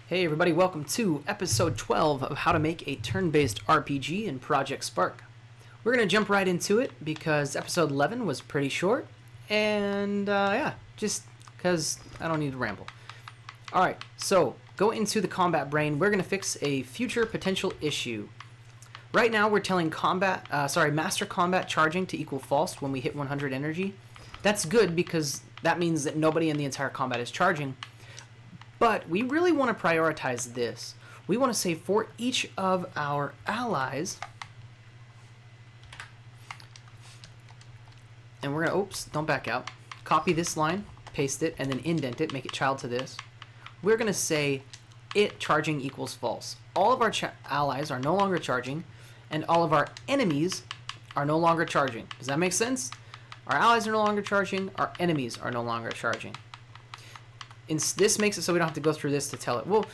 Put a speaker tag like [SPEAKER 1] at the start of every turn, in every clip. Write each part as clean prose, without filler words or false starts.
[SPEAKER 1] Hey everybody, welcome to episode 12 of how to make a turn-based RPG in Prpject Spark. We're going to jump right into it because episode 11 was pretty short, and just because I don't need to ramble. Alright, so go into the combat brain. We're going to fix a future potential issue. Right now we're telling master combat charging to equal false when we hit 100 energy. That's good because that means that nobody in the entire combat is charging. But we really want to prioritize this. We want to say for each of our allies, and we're going to, don't back out, copy this line, paste it, and then indent it, make it child to this. We're going to say it charging equals false. All of our allies are no longer charging, and all of our enemies are no longer charging. Does that make sense? Our allies are no longer charging, our enemies are no longer charging. This makes it so we don't have to go through this to tell it. Well,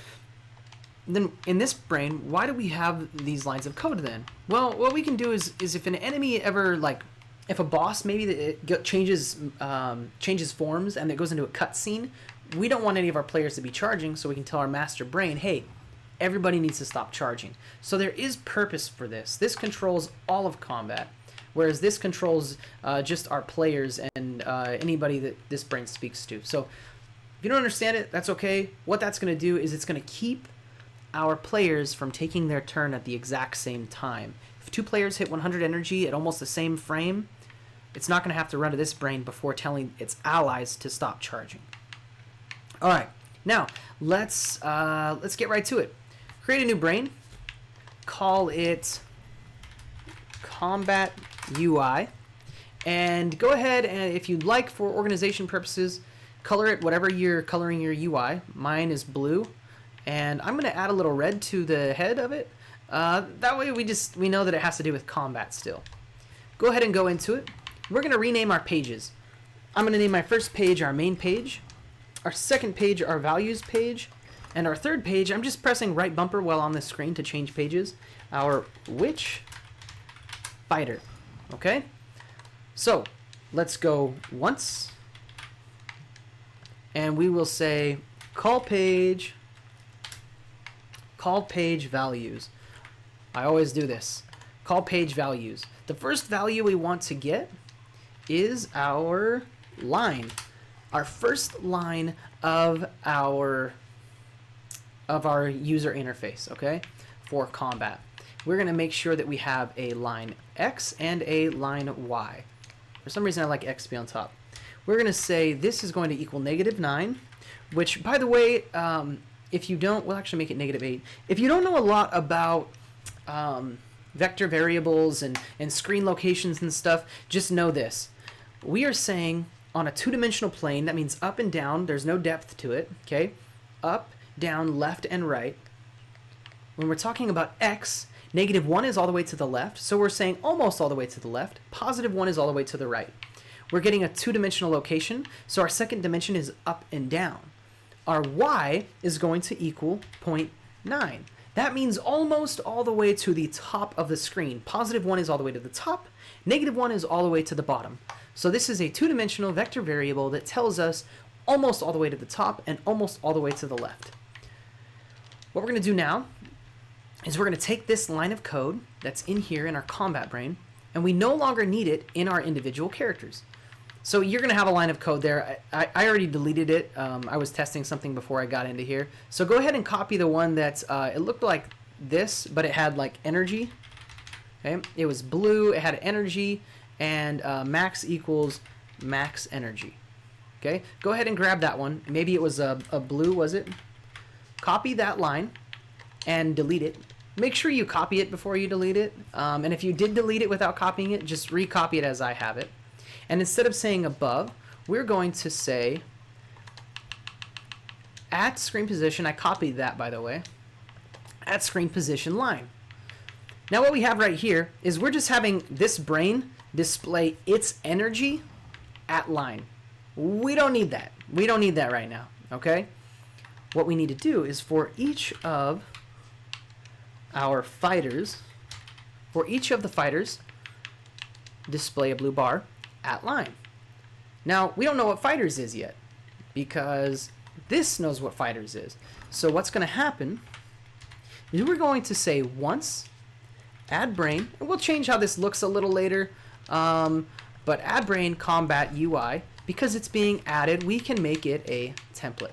[SPEAKER 1] then in this brain, why do we have these lines of code then? Well, what we can do is if an enemy ever, like, if a boss maybe it changes forms and it goes into a cutscene, we don't want any of our players to be charging, so we can tell our master brain, hey, everybody needs to stop charging. So there is purpose for this. This controls all of combat, whereas this controls just our players and anybody that this brain speaks to. So if you don't understand it, that's okay. What that's going to do is it's going to keep our players from taking their turn at the exact same time. If two players hit 100 energy at almost the same frame, it's not going to have to run to this brain before telling its allies to stop charging. All right, now let's get right to it. Create a new brain. Call it Combat UI, and go ahead and, if you'd like, for organization purposes, color it whatever you're coloring your UI. Mine is blue, and I'm going to add a little red to the head of it. That way we know that it has to do with combat still. Go ahead and go into it. We're going to rename our pages. I'm going to name my first page our main page, our second page our values page, and our third page, I'm just pressing right bumper while on the screen to change pages, our witch fighter. Okay? So let's go once. And we will say call page values. I always do this. Call page values. The first value we want to get is our line. Our first line of our user interface, okay? For combat. We're going to make sure that we have a line X and a line Y. For some reason I like X to be on top. We're going to say this is going to equal -9, which, by the way, if you don't, we'll actually make it -8. If you don't know a lot about vector variables and screen locations and stuff, just know this. We are saying on a two-dimensional plane, that means up and down, there's no depth to it, okay? Up, down, left, and right. When we're talking about X, -1 is all the way to the left, so we're saying almost all the way to the left. +1 is all the way to the right. We're getting a two-dimensional location, so our second dimension is up and down. Our Y is going to equal 0.9. That means almost all the way to the top of the screen. +1 is all the way to the top, -1 is all the way to the bottom. So this is a two-dimensional vector variable that tells us almost all the way to the top and almost all the way to the left. What we're going to do now is we're going to take this line of code that's in here in our combat brain, and we no longer need it in our individual characters. So you're going to have a line of code there. I already deleted it. I was testing something before I got into here. So go ahead and copy the one that's, it looked like this, but it had like energy. Okay, it was blue, it had energy, and max equals max energy. Okay, go ahead and grab that one. Maybe it was a blue, was it? Copy that line and delete it. Make sure you copy it before you delete it. And if you did delete it without copying it, just recopy it as I have it. And instead of saying above, we're going to say at screen position, I copied that, by the way, at screen position line. Now what we have right here is we're just having this brain display its energy at line. We don't need that. We don't need that right now, okay? What we need to do is for each of our fighters, display a blue bar at line. Now, we don't know what fighters is yet because This knows what fighters is. So what's going to happen is we're going to say once add brain, and we'll change how this looks a little later, but add brain combat UI, because it's being added, we can make it a template.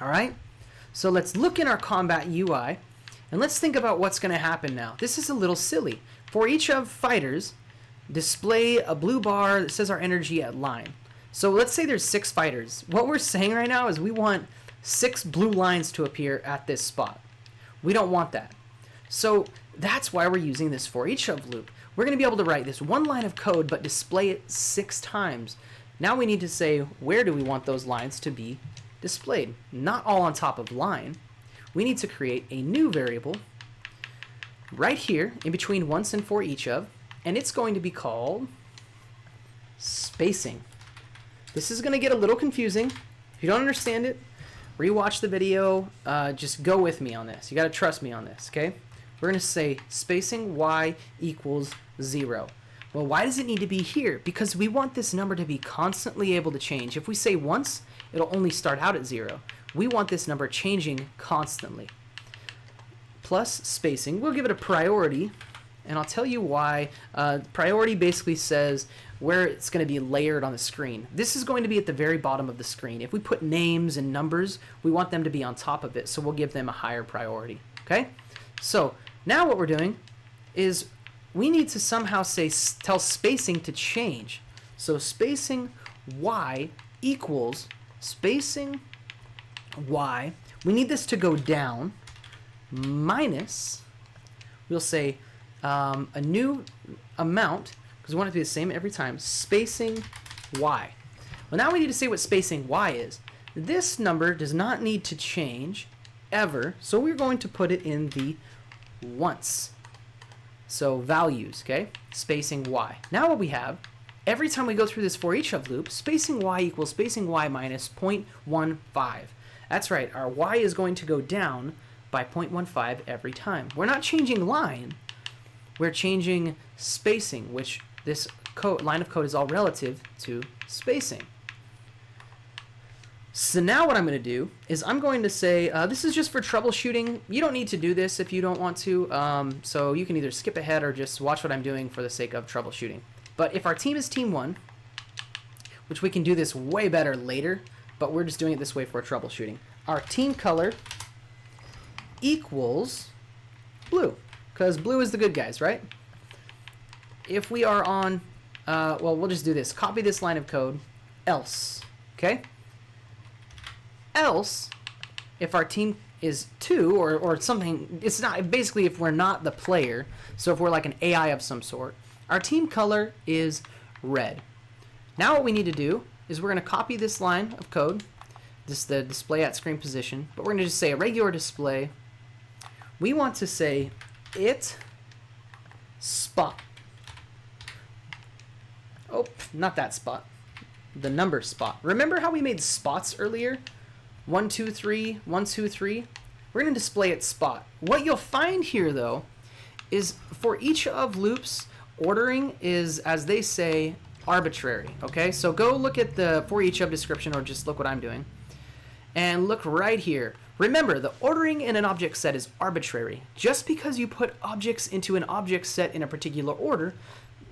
[SPEAKER 1] All right, so let's look in our combat UI, and let's think about what's going to happen now. This is a little silly. For each of fighters, display a blue bar that says our energy at line. So let's say there's 6 fighters. What we're saying right now is we want 6 blue lines to appear at this spot. We don't want that. So that's why we're using this for each of loop. We're going to be able to write this one line of code but display it 6 times. Now we need to say where do we want those lines to be displayed. Not all on top of line. We need to create a new variable right here in between once and for each of, and it's going to be called spacing. This is going to get a little confusing. If you don't understand it, rewatch the video. Just go with me on this. You got to trust me on this, okay? We're going to say spacing y equals 0. Well, why does it need to be here? Because we want this number to be constantly able to change. If we say once, it'll only start out at 0. We want this number changing constantly. Plus spacing, we'll give it a priority, and I'll tell you why. Priority basically says where it's going to be layered on the screen. This is going to be at the very bottom of the screen. If we put names and numbers, we want them to be on top of it, so we'll give them a higher priority. Okay? So now what we're doing is we need to somehow tell spacing to change. So spacing y equals spacing y. We need this to go down minus, we'll say a new amount, because we want it to be the same every time, spacing y. Well, now we need to say what spacing y is. This number does not need to change ever, so we're going to put it in the once. So values, okay? Spacing y. Now what we have, every time we go through this for each of loop, spacing y equals spacing y minus 0.15. That's right, our y is going to go down by 0.15 every time. We're not changing line, we're changing spacing, which this line of code is all relative to spacing. So now what I'm going to do is I'm going to say, this is just for troubleshooting. You don't need to do this if you don't want to, so you can either skip ahead or just watch what I'm doing for the sake of troubleshooting. But if our team is team 1, which we can do this way better later, but we're just doing it this way for troubleshooting. Our team color equals blue, because blue is the good guys, right? If we are on, well, we'll just do this. Copy this line of code, else, okay? Else, if our team is 2 or something, it's not, basically if we're not the player, so if we're like an AI of some sort, our team color is red. Now what we need to do is we're going to copy this line of code, the display at screen position, but we're going to just say a regular display. We want to say it spot. Oh, not that spot. The number spot. Remember how we made spots earlier? 1, 2, 3, 1, 2, 3. We're going to display its spot. What you'll find here, though, is for each of loops, ordering is, as they say, arbitrary. Okay, so go look at the for each of description, or just look what I'm doing, and look right here. Remember, the ordering in an object set is arbitrary. Just because you put objects into an object set in a particular order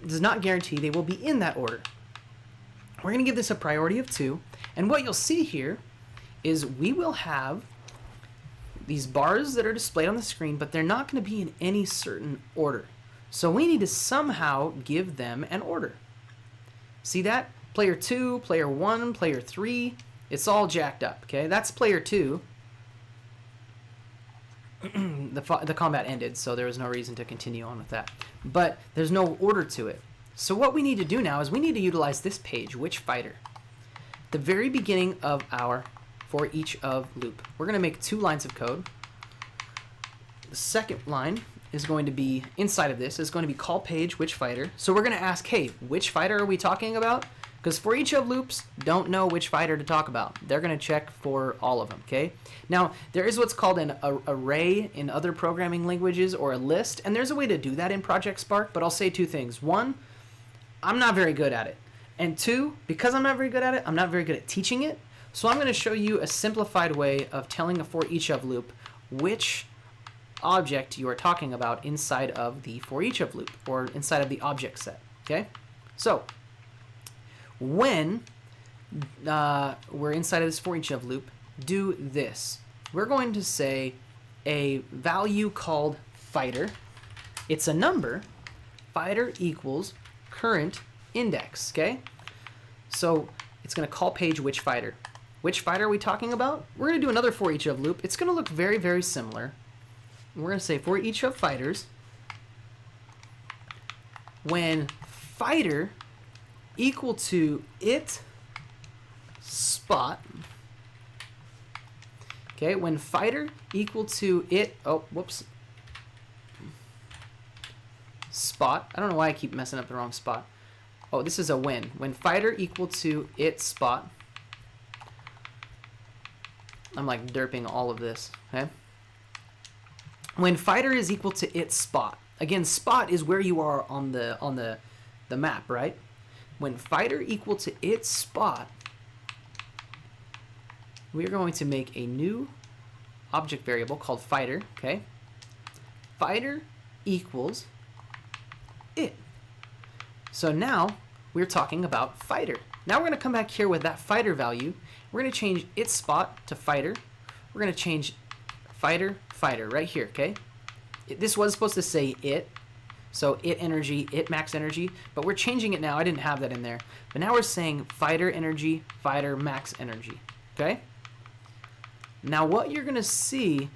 [SPEAKER 1] does not guarantee they will be in that order. We're going to give this a priority of 2, and what you'll see here is we will have these bars that are displayed on the screen, but they're not going to be in any certain order. So we need to somehow give them an order. See that? Player 2, player 1, player 3, it's all jacked up, okay? That's player 2. The combat ended, so there was no reason to continue on with that. But there's no order to it. So what we need to do now is we need to utilize this page, which fighter. The very beginning of our for each of loop. We're going to make 2 lines of code. The second line is going to be inside of this is going to be call page which fighter. So we're going to ask, hey, which fighter are we talking about? Because for each of loops, don't know which fighter to talk about. They're going to check for all of them, okay? Now, there is what's called an array in other programming languages, or a list, and there's a way to do that in Prpject Spark, but I'll say 2 things. 1, I'm not very good at it. And 2, because I'm not very good at it, I'm not very good at teaching it. So I'm going to show you a simplified way of telling a for each of loop which object you are talking about inside of the for each of loop, or inside of the object set. Okay, so when we're inside of this for each of loop, do this. We're going to say a value called fighter. It's a number. Fighter equals current index. Okay, so it's going to call page which fighter. Which fighter are we talking about? We're going to do another for each of loop. It's going to look very, very similar. We're going to say for each of fighters, when fighter equal to it spot. Okay, when fighter equal to it, oh, whoops, spot. I don't know why I keep messing up the wrong spot. Oh, this is a when. When fighter equal to it spot. I'm like derping all of this, okay? When fighter is equal to its spot. Again, spot is where you are on the map, right? When fighter equal to its spot, we're going to make a new object variable called fighter, okay? Fighter equals it. So now we're talking about fighter. Now we're going to come back here with that fighter value. We're going to change its spot to fighter. We're going to change fighter, fighter right here, okay? This was supposed to say it. So it energy, it max energy, but we're changing it now. I didn't have that in there. But now we're saying fighter energy, fighter max energy, okay? Now what you're going to see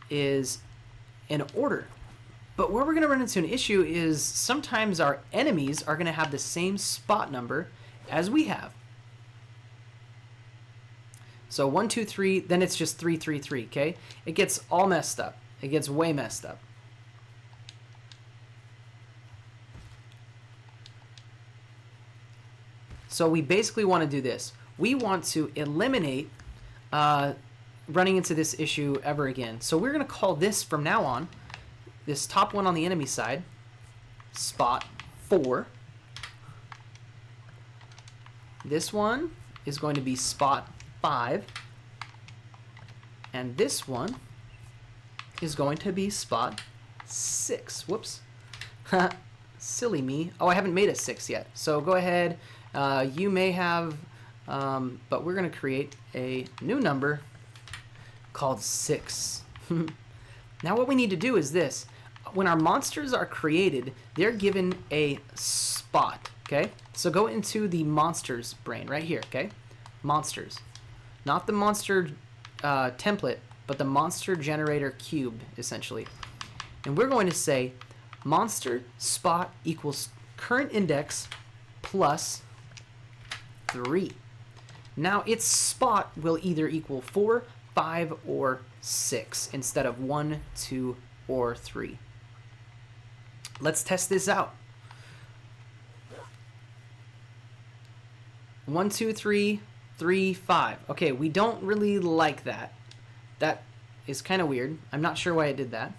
[SPEAKER 1] is an order. But where we're going to run into an issue is sometimes our enemies are going to have the same spot number as we have. So 1, 2, 3, then it's just 3, 3, 3, okay? It gets all messed up. It gets way messed up. So we basically want to do this. We want to eliminate running into this issue ever again. So we're going to call this from now on, this top one on the enemy side, spot 4. This one is going to be spot 5. And this one is going to be spot 6. Whoops. Silly me. Oh, I haven't made a 6 yet. So go ahead. You may have, but we're going to create a new number called 6. Now what we need to do is this. When our monsters are created, they're given a spot, okay? So go into the monsters brain right here, okay? Monsters. Not the monster template, but the monster generator cube, essentially. And we're going to say monster spot equals current index plus 3. Now its spot will either equal 4, 5, or 6 instead of 1, 2, or 3. Let's test this out. 1, 2, 3, 3, 5. Okay, we don't really like that. That is kind of weird. I'm not sure why I did that.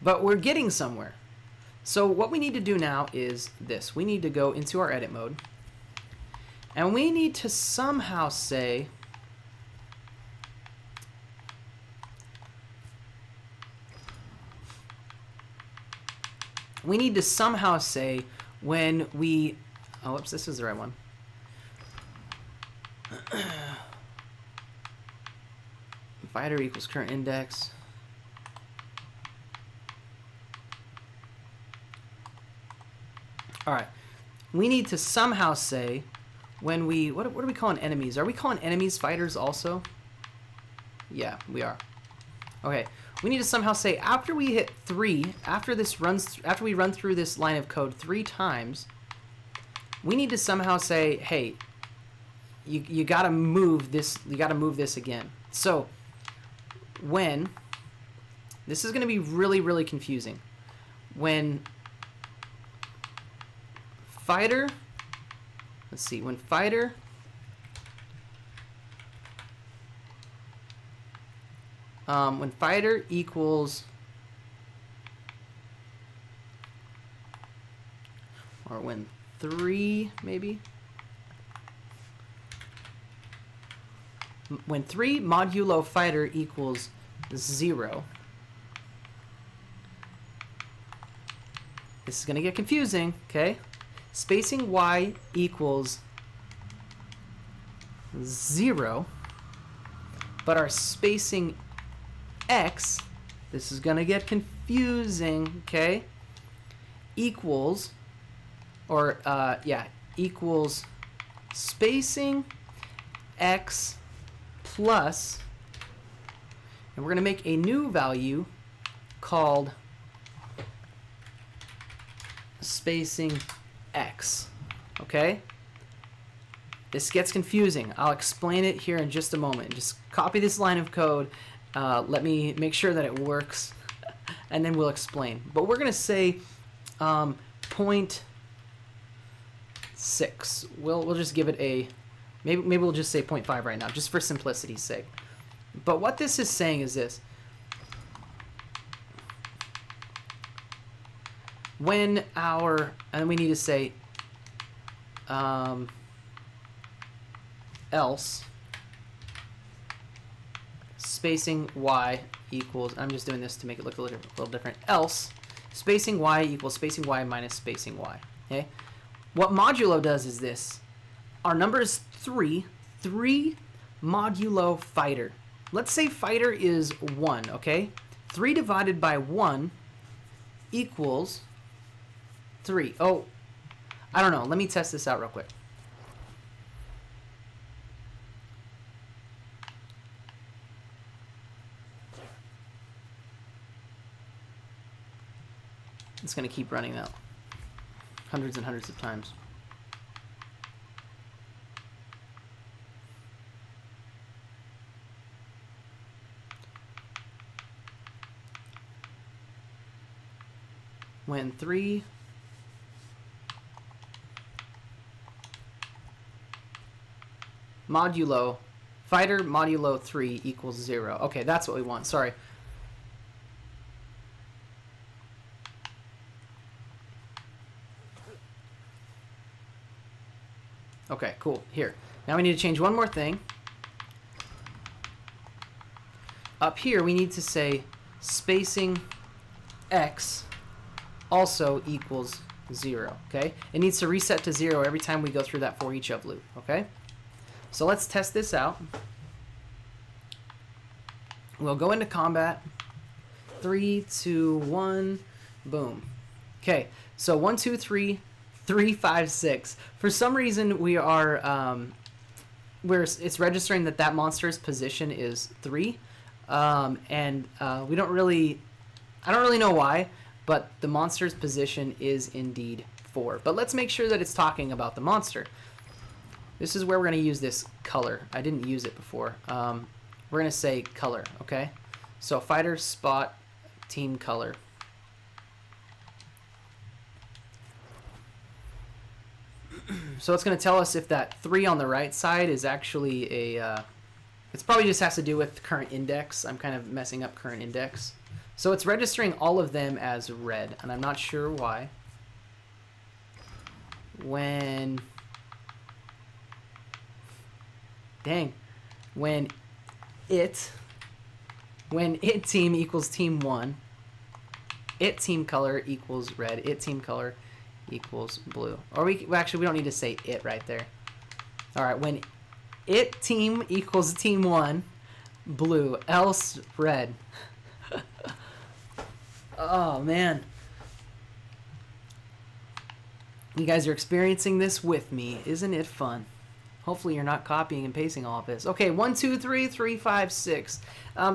[SPEAKER 1] But we're getting somewhere. So what we need to do now is this. We need to go into our edit mode. And we need to somehow say when we, oh, whoops, this is the right one. Fighter equals current index. All right. We need to somehow say when we, what are we calling enemies? Are we calling enemies fighters also? Yeah, we are. Okay. We need to somehow say after we hit 3, after we run through this line of code 3 times, we need to somehow say, hey, you got to move this, again. So when, this is going to be really, really confusing. When fighter, let's see, when fighter equals, or when 3 maybe. When 3 modulo fighter equals 0. This is going to get confusing, okay? Spacing y equals 0, but our spacing x, this is going to get confusing, okay? Equals, or equals spacing x plus, and we're going to make a new value called spacing x, okay? This gets confusing. I'll explain it here in just a moment. Just copy this line of code. Let me make sure that it works, and then we'll explain. But we're going to say 0.6. We'll just give it a, maybe we'll just say 0.5 right now, just for simplicity's sake. But what this is saying is this. When our, and we need to say else spacing y equals, I'm just doing this to make it look a little different, else spacing y equals spacing y minus spacing y. Okay, what modulo does is this. Our number is 3 modulo fighter. Let's say fighter is 1, okay? 3 divided by 1 equals 3. Oh, I don't know. Let me test this out real quick. It's going to keep running out hundreds and hundreds of times. When 3 modulo fighter modulo 3 equals 0. Okay, that's what we want. Sorry. Okay, cool. Here. Now we need to change one more thing. Up here we need to say spacing x also equals 0, okay? It needs to reset to 0 every time we go through that for each of loop, okay? So let's test this out. We'll go into combat. 3, 2, 1, boom. Okay, so 1, 2, 3, 3, 5, 6. For some reason we are, it's registering that monster's position is 3. We don't really, I don't really know why, but the monster's position is indeed 4. But let's make sure that it's talking about the monster. This is where we're going to use this color. I didn't use it before. We're going to say color, okay? So fighter spot team color. So it's going to tell us if that 3 on the right side is actually a... It's probably just has to do with current index. I'm kind of messing up current index. So it's registering all of them as red, and I'm not sure why. When it team equals team 1, it team color equals red, it team color equals blue. Or well, actually we don't need to say it right there. All right, when it team equals team 1, blue, else red. Oh man. You guys are experiencing this with me. Isn't it fun? Hopefully you're not copying and pasting all of this. Okay, 1, 2, 3, 3, 5, 6.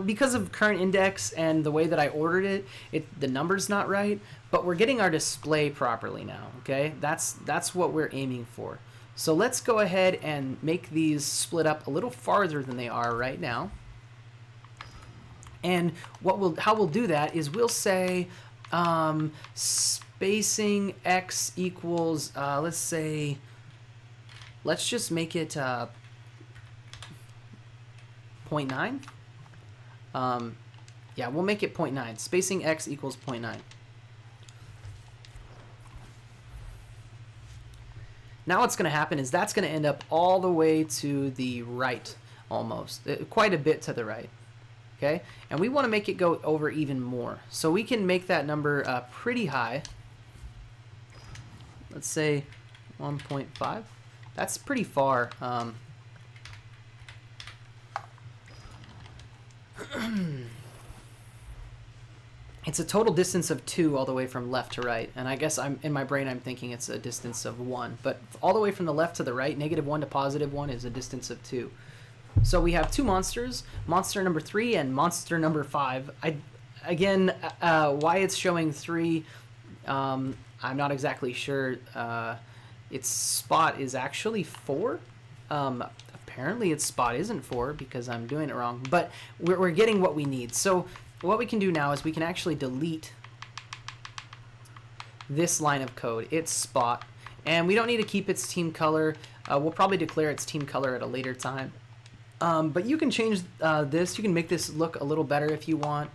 [SPEAKER 1] Because of current index and the way that I ordered it, the number's not right, but we're getting our display properly now, okay? That's what we're aiming for. So let's go ahead and make these split up a little farther than they are right now. And how we'll do that is we'll say spacing x equals, let's just make it 0.9. Yeah, we'll make it 0.9. Spacing x equals 0.9. Now what's going to happen is that's going to end up all the way to the right, almost. Quite a bit to the right. Okay? And we want to make it go over even more. So we can make that number pretty high. Let's say 1.5. That's pretty far. It's a total distance of 2 all the way from left to right, and I guess in my brain I'm thinking it's a distance of 1, but all the way from the left to the right, -1 to +1 is a distance of 2. So we have 2 monsters, monster number 3 and monster number 5. Why it's showing 3, I'm not exactly sure. Its spot is actually 4. Apparently its spot isn't 4 because I'm doing it wrong, but we're getting what we need. So what we can do now is we can actually delete this line of code, its spot, and we don't need to keep its team color. We'll probably declare its team color at a later time. But you can change this. You can make this look a little better if you want.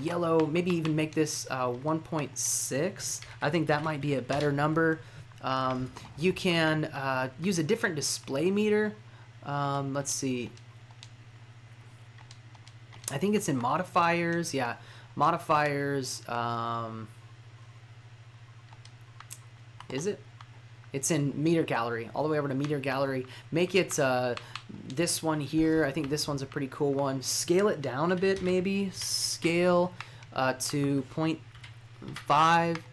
[SPEAKER 1] Yellow, maybe even make this 1.6. I think that might be a better number. You can use a different display meter. Let's see. I think it's in modifiers. Yeah, modifiers. Is it? It's in meter gallery. All the way over to meter gallery. Make it this one here. I think this one's a pretty cool one. Scale it down a bit, maybe. Scale to 0.5.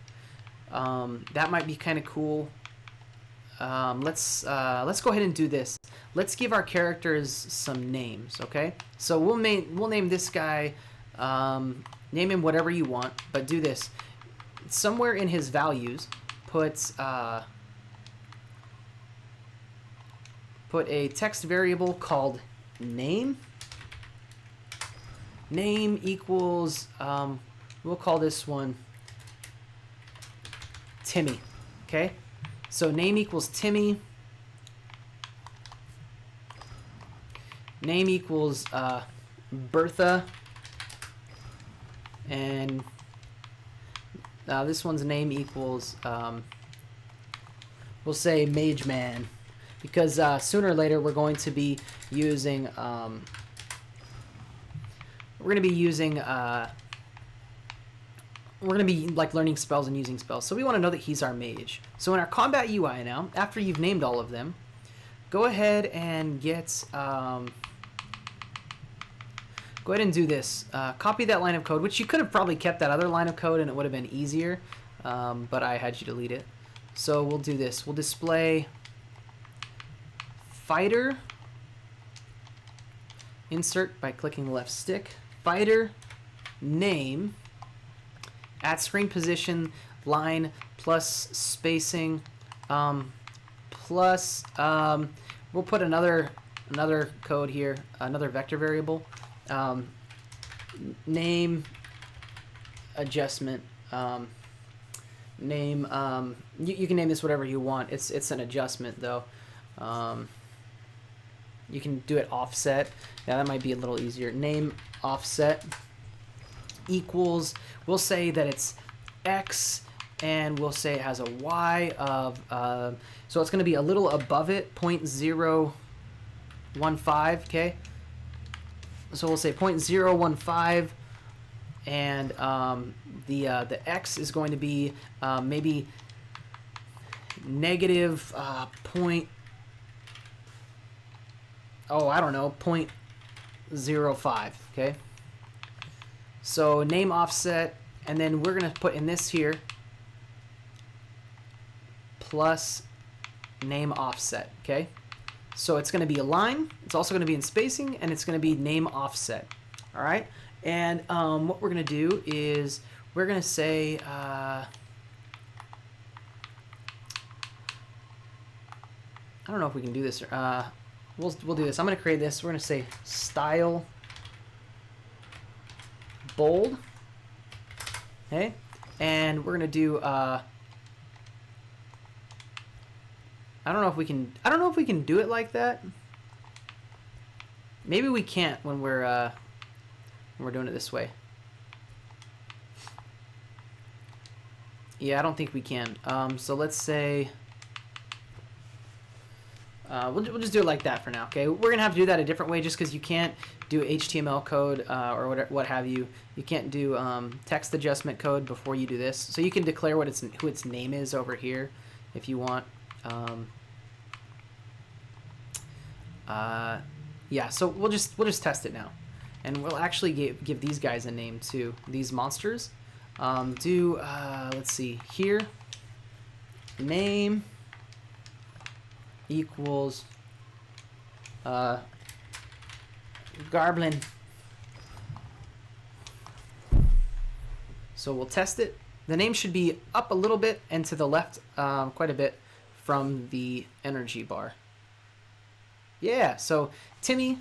[SPEAKER 1] That might be kind of cool. Let's go ahead and do this. Let's give our characters some names, okay? So we'll name this guy, name him whatever you want, but do this. Somewhere in his values, put a text variable called name. Name equals, we'll call this one Timmy, okay? So name equals Timmy. Name equals Bertha. And this one's name equals, we'll say Mage Man. Because sooner or later we're going to be using, we're going to be like learning spells and using spells. So we want to know that he's our mage. So in our combat UI now, after you've named all of them, go ahead and get, go ahead and do this. Copy that line of code, which you could have probably kept that other line of code and it would have been easier, but I had you delete it. So we'll do this. We'll display fighter, insert by clicking the left stick, fighter, name, at screen position, line, plus spacing, plus, we'll put another code here, another vector variable, name, adjustment, name, you can name this whatever you want. It's an adjustment though. You can do it offset. Yeah, that might be a little easier. Name offset equals, we'll say that it's X, and we'll say it has a Y of, so it's going to be a little above it, 0.015, okay? So we'll say 0.015, and the X is going to be maybe negative point, I don't know, 0.05, okay? So name offset, and then we're going to put in this here, plus name offset, okay? So it's going to be a line, it's also going to be in spacing, and it's going to be name offset, all right? And what we're going to do is we're going to say, I don't know if we can do this. We'll do this. I'm going to create this. We're going to say style bold. Okay, and we're going to do. I don't know if we can. I don't know if we can do it like that. Maybe we can't when we're doing it this way. Yeah, I don't think we can. So let's say. we'll just do it like that for now, okay? We're going to have to do that a different way just because you can't do HTML code or what have you. You can't do text adjustment code before you do this. So you can declare what who its name is over here if you want. Yeah, so we'll just test it now. And we'll actually give these guys a name too, these monsters. Let's see, here, name equals Garblin. So we'll test it. The name should be up a little bit and to the left quite a bit from the energy bar. Yeah, so Timmy,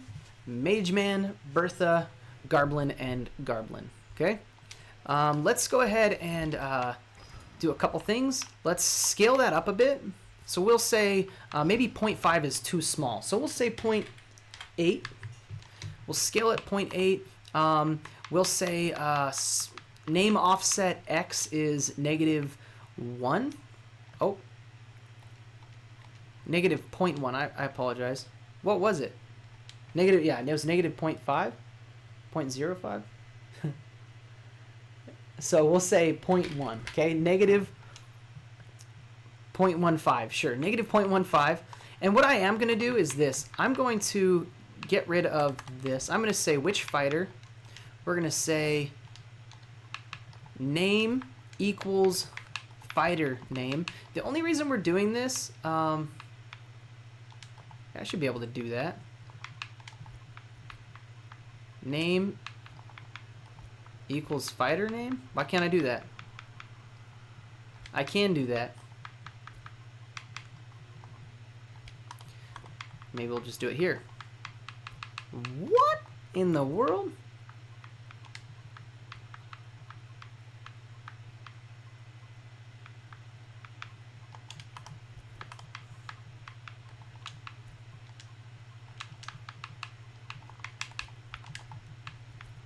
[SPEAKER 1] Mageman, Bertha, Garblin, and Garblin. Okay, let's go ahead and do a couple things. Let's scale that up a bit. So we'll say maybe 0.5 is too small. So we'll say 0.8. We'll scale it 0.8. We'll say name offset x is -1. Oh, -0.1. I apologize. What was it? Negative, yeah, it was -0.5, 0.05. So we'll say 0.1, okay? -0.15, sure, -0.15. And what I am going to do is this. I'm going to get rid of this. I'm going to say which fighter. We're going to say name equals fighter name. The only reason we're doing this, I should be able to do that. Name equals fighter name? Why can't I do that? I can do that. Maybe we'll just do it here. What in the world?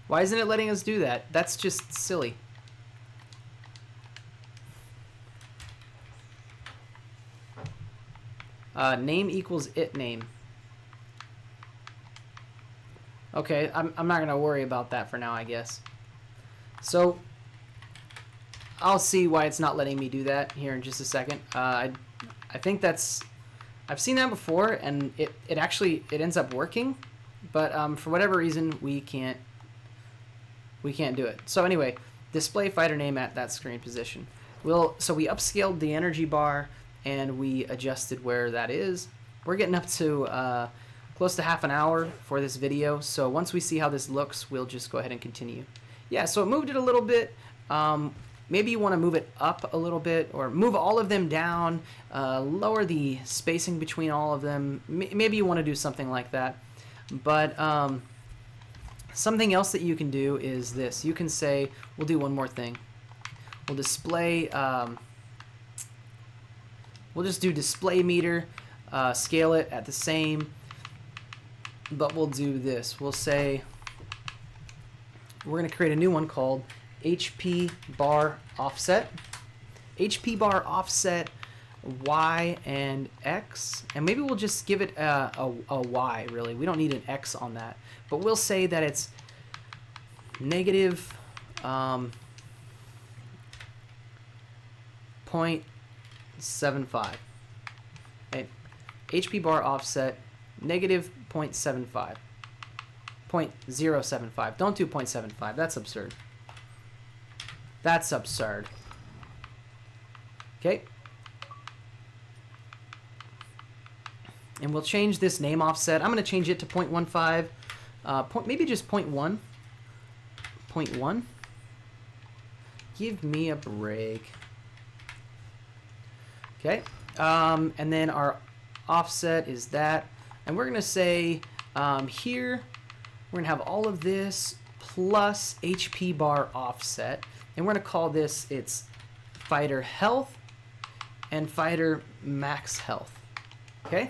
[SPEAKER 1] Why isn't it letting us do that? That's just silly. Name equals it name. Okay, I'm not going to worry about that for now, I guess. So, I'll see why it's not letting me do that here in just a second. I think that's... I've seen that before, and it ends up working. But for whatever reason, we can't do it. So anyway, display fighter name at that screen position. So we upscaled the energy bar and we adjusted where that is. We're getting up to close to half an hour for this video. So once we see how this looks, we'll just go ahead and continue. Yeah, so it moved it a little bit. Maybe you want to move it up a little bit or move all of them down, lower the spacing between all of them. Maybe you want to do something like that. But something else that you can do is this. You can say, we'll do one more thing. We'll display, we'll just do display meter, scale it at the same, but we'll do this. We'll say, we're going to create a new one called HP bar offset. HP bar offset Y and X, and maybe we'll just give it a Y, really. We don't need an X on that. But we'll say that it's negative 0.75. Okay. HP bar offset negative 0.75. 0.075. Don't do 0.75. That's absurd. That's absurd. Okay. And we'll change this name offset. I'm going to change it to 0.15. Maybe just 0.1. 0.1. Give me a break. Okay. And then our offset is that. And we're going to say here, we're going to have all of this plus HP bar offset. And we're going to call this its fighter health and fighter max health. Okay.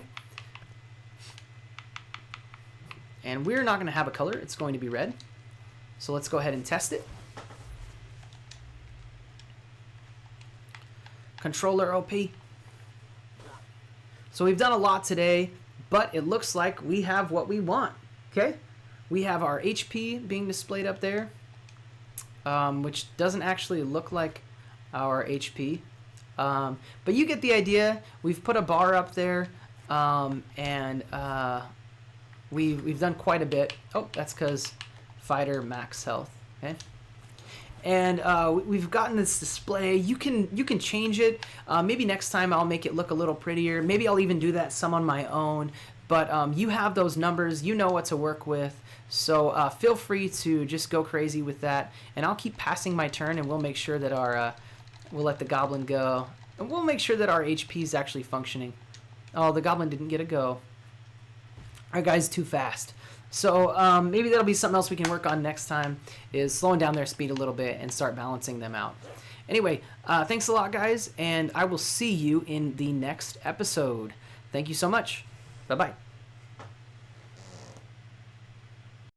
[SPEAKER 1] And we're not going to have a color. It's going to be red. So let's go ahead and test it. Controller OP. So we've done a lot today. but it looks like we have what we want. Okay, we have our HP being displayed up there, which doesn't actually look like our HP, but you get the idea. We've put a bar up there, and we've done quite a bit. Oh, that's because fighter max health. Okay. And we've gotten this display. You can change it. Maybe next time I'll make it look a little prettier. Maybe I'll even do that some on my own. But you have those numbers. You know what to work with. So feel free to just go crazy with that. And I'll keep passing my turn, and we'll make sure that our we'll let the goblin go, and we'll make sure that our HP is actually functioning. Oh, the goblin didn't get a go. Our guy's too fast. So maybe that'll be something else we can work on next time, is slowing down their speed a little bit and start balancing them out. Anyway, thanks a lot, guys, and I will see you in the next episode. Thank you so much. Bye-bye.